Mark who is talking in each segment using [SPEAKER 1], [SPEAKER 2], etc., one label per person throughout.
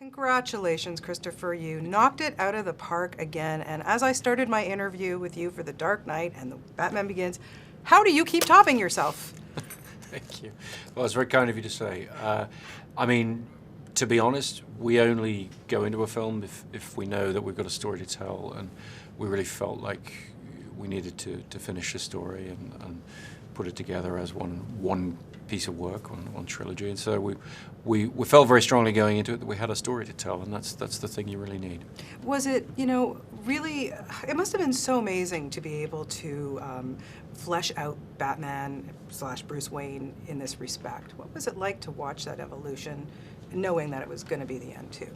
[SPEAKER 1] Congratulations, Christopher. You knocked it out of the park again. And as I started my interview with you for The Dark Knight and The Batman Begins, how do you keep topping yourself?
[SPEAKER 2] Thank you. Well, it's very kind of you to say. I mean, to be honest, we only go into a film if we know that we've got a story to tell, and we really felt like we needed to finish the story and put it together as one piece of work on trilogy. And so we felt very strongly going into it that we had a story to tell, and that's the thing you really need.
[SPEAKER 1] Was it, really, it must have been so amazing to be able to flesh out Batman/Bruce Wayne in this respect. What was it like to watch that evolution, knowing that it was going to be the end too?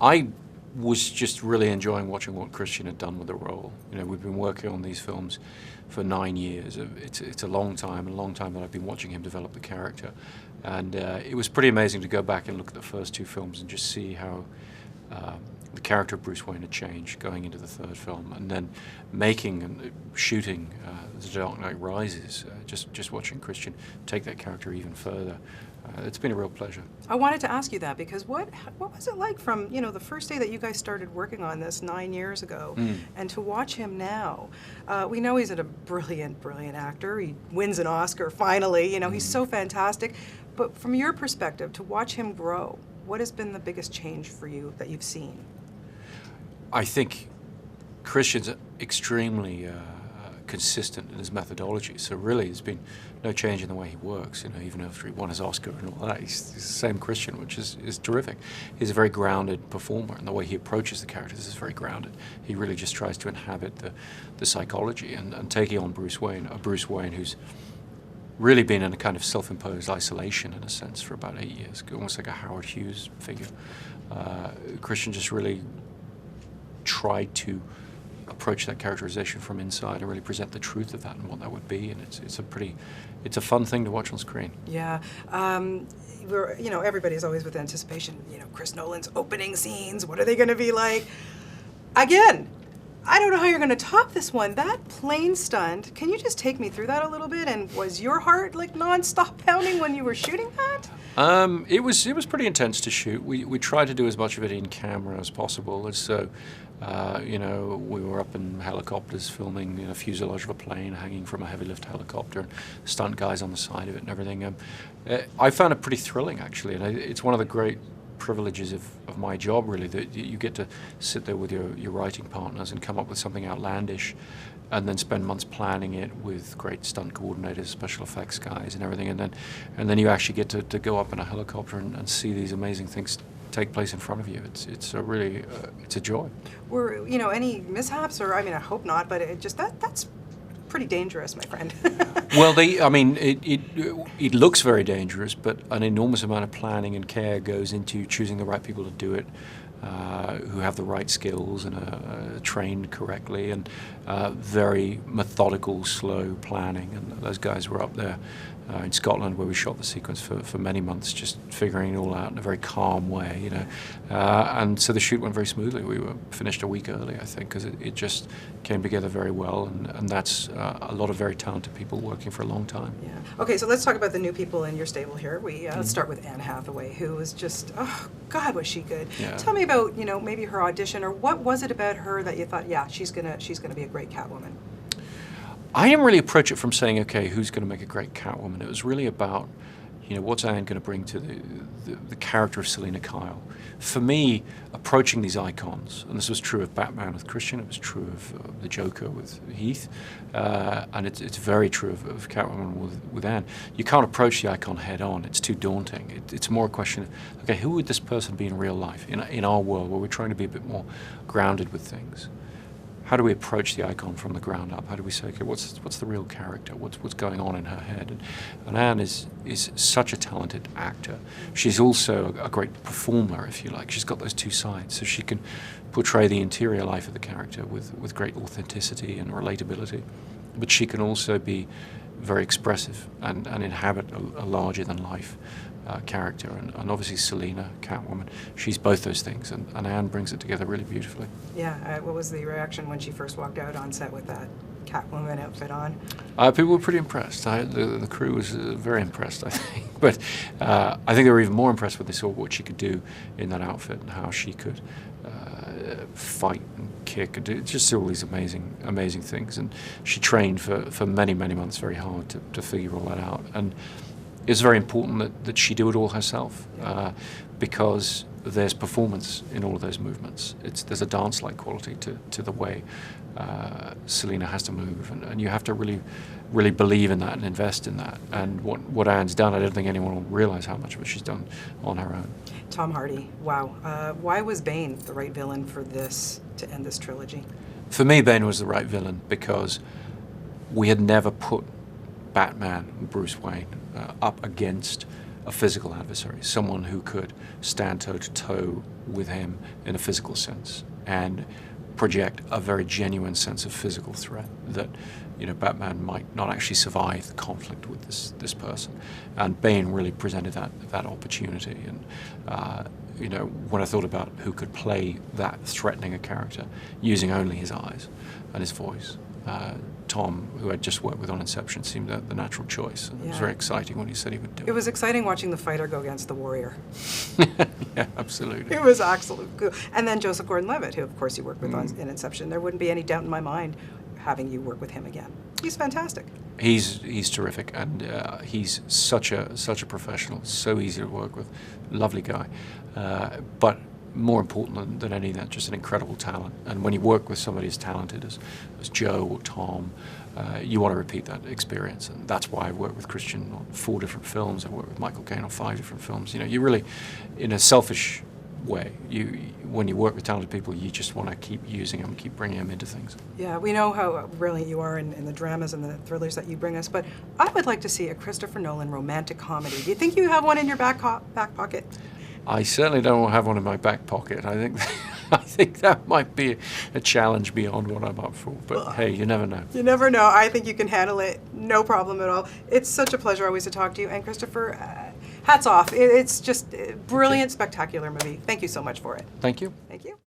[SPEAKER 2] I was just really enjoying watching what Christian had done with the role. We've been working on these films for 9 years. It's a long time that I've been watching him develop the character. And it was pretty amazing to go back and look at the first two films and just see how the character of Bruce Wayne had changed going into the third film, and then making and shooting The Dark Knight Rises, just watching Christian take that character even further. It's been a real pleasure.
[SPEAKER 1] I wanted to ask you that because what was it like from the first day that you guys started working on this 9 years ago, and to watch him now? We know he's a brilliant actor. He wins an Oscar finally. He's so fantastic. But from your perspective, to watch him grow, what has been the biggest change for you that you've seen?
[SPEAKER 2] I think Christian's extremely consistent in his methodology. So really, there's been no change in the way he works. Even after he won his Oscar and all that, he's the same Christian, which is terrific. He's a very grounded performer, and the way he approaches the characters is very grounded. He really just tries to inhabit the psychology and taking on Bruce Wayne, who's really been in a kind of self-imposed isolation in a sense for about 8 years, almost like a Howard Hughes figure. Christian just really tried to approach that characterization from inside and really present the truth of that and what that would be, and it's a fun thing to watch on screen.
[SPEAKER 1] Yeah, everybody's always with anticipation. Chris Nolan's opening scenes. What are they going to be like? Again, I don't know how you're going to top this one. That plane stunt. Can you just take me through that a little bit? And was your heart like non-stop pounding when you were shooting that?
[SPEAKER 2] It was pretty intense to shoot. We tried to do as much of it in camera as possible, and so we were up in helicopters filming a fuselage of a plane hanging from a heavy lift helicopter, and stunt guys on the side of it and everything. I found it pretty thrilling, actually, and it's one of the great privileges of my job, really, that you get to sit there with your writing partners and come up with something outlandish, and then spend months planning it with great stunt coordinators, special effects guys, and everything, and then you actually get to go up in a helicopter and see these amazing things take place in front of you. It's a joy.
[SPEAKER 1] Were any mishaps, or I hope not, but that's pretty dangerous, my friend.
[SPEAKER 2] Well, it looks very dangerous, but an enormous amount of planning and care goes into choosing the right people to do it, who have the right skills and are trained correctly, and very methodical, slow planning. And those guys were up there in Scotland, where we shot the sequence for many months, just figuring it all out in a very calm way, and so the shoot went very smoothly. We were finished a week early, I think, because it just came together very well, and that's a lot of very talented people working for a long time.
[SPEAKER 1] Yeah. Okay, so let's talk about the new people in your stable here. Let's start with Anne Hathaway, who was just, oh God, was she good.
[SPEAKER 2] Yeah.
[SPEAKER 1] Tell me about, maybe her audition, or what was it about her that you thought, yeah, she's gonna be a great Catwoman?
[SPEAKER 2] I didn't really approach it from saying, okay, who's going to make a great Catwoman? It was really about, what's Anne going to bring to the character of Selina Kyle. For me, approaching these icons, and this was true of Batman with Christian, it was true of the Joker with Heath, and it's very true of Catwoman with Anne. You can't approach the icon head on. It's too daunting. It's more a question of, okay, who would this person be in real life, in our world, where we're trying to be a bit more grounded with things? How do we approach the icon from the ground up? How do we say, okay, what's the real character? What's going on in her head? And Anne is such a talented actor. She's also a great performer, if you like. She's got those two sides, so she can portray the interior life of the character with great authenticity and relatability. But she can also be very expressive and inhabit a larger-than-life character. And obviously Selina, Catwoman, she's both those things, and Anne brings it together really beautifully.
[SPEAKER 1] Yeah, what was the reaction when she first walked out on set with that Catwoman outfit on?
[SPEAKER 2] People were pretty impressed. The crew was very impressed, I think. But I think they were even more impressed when they saw what she could do in that outfit and how she could fight and kick and just do all these amazing things. And she trained for many months very hard to figure all that out. And it's very important that she do it all herself, because there's performance in all of those movements. There's a dance-like quality to the way Selina has to move, and you have to really believe in that and invest in that. And what Anne's done, I don't think anyone will realize how much of it she's done on her own.
[SPEAKER 1] Tom Hardy, wow. Why was Bane the right villain for this to end this trilogy?
[SPEAKER 2] For me, Bane was the right villain because we had never put Batman, Bruce Wayne, up against a physical adversary, someone who could stand toe-to-toe with him in a physical sense and project a very genuine sense of physical threat that, Batman might not actually survive the conflict with this person. And Bane really presented that opportunity. And, when I thought about who could play that threatening a character using only his eyes and his voice, Tom, who I'd just worked with on Inception, seemed the natural choice. And It was very exciting when he said he would do it.
[SPEAKER 1] It was exciting watching the fighter go against the warrior.
[SPEAKER 2] Yeah, absolutely.
[SPEAKER 1] It was absolutely cool. And then Joseph Gordon-Levitt, who of course you worked with in Inception. There wouldn't be any doubt in my mind having you work with him again. He's fantastic.
[SPEAKER 2] He's terrific, and he's such a professional, so easy to work with, lovely guy. But more important than any of that, just an incredible talent. And when you work with somebody as talented as Joe or Tom, you want to repeat that experience. And that's why I've worked with Christian on 4 different films. I've worked with Michael Caine on 5 different films. You really, in a selfish way, when you work with talented people, you just want to keep using them, keep bringing them into things.
[SPEAKER 1] Yeah, we know how brilliant you are in the dramas and the thrillers that you bring us, but I would like to see a Christopher Nolan romantic comedy. Do you think you have one in your back pocket?
[SPEAKER 2] I certainly don't have one in my back pocket. I think that might be a challenge beyond what I'm up for. But hey, you never know.
[SPEAKER 1] You never know. I think you can handle it, no problem at all. It's such a pleasure always to talk to you. And Christopher, hats off. It's just a brilliant, spectacular movie. Thank you so much for it.
[SPEAKER 2] Thank you.
[SPEAKER 1] Thank you.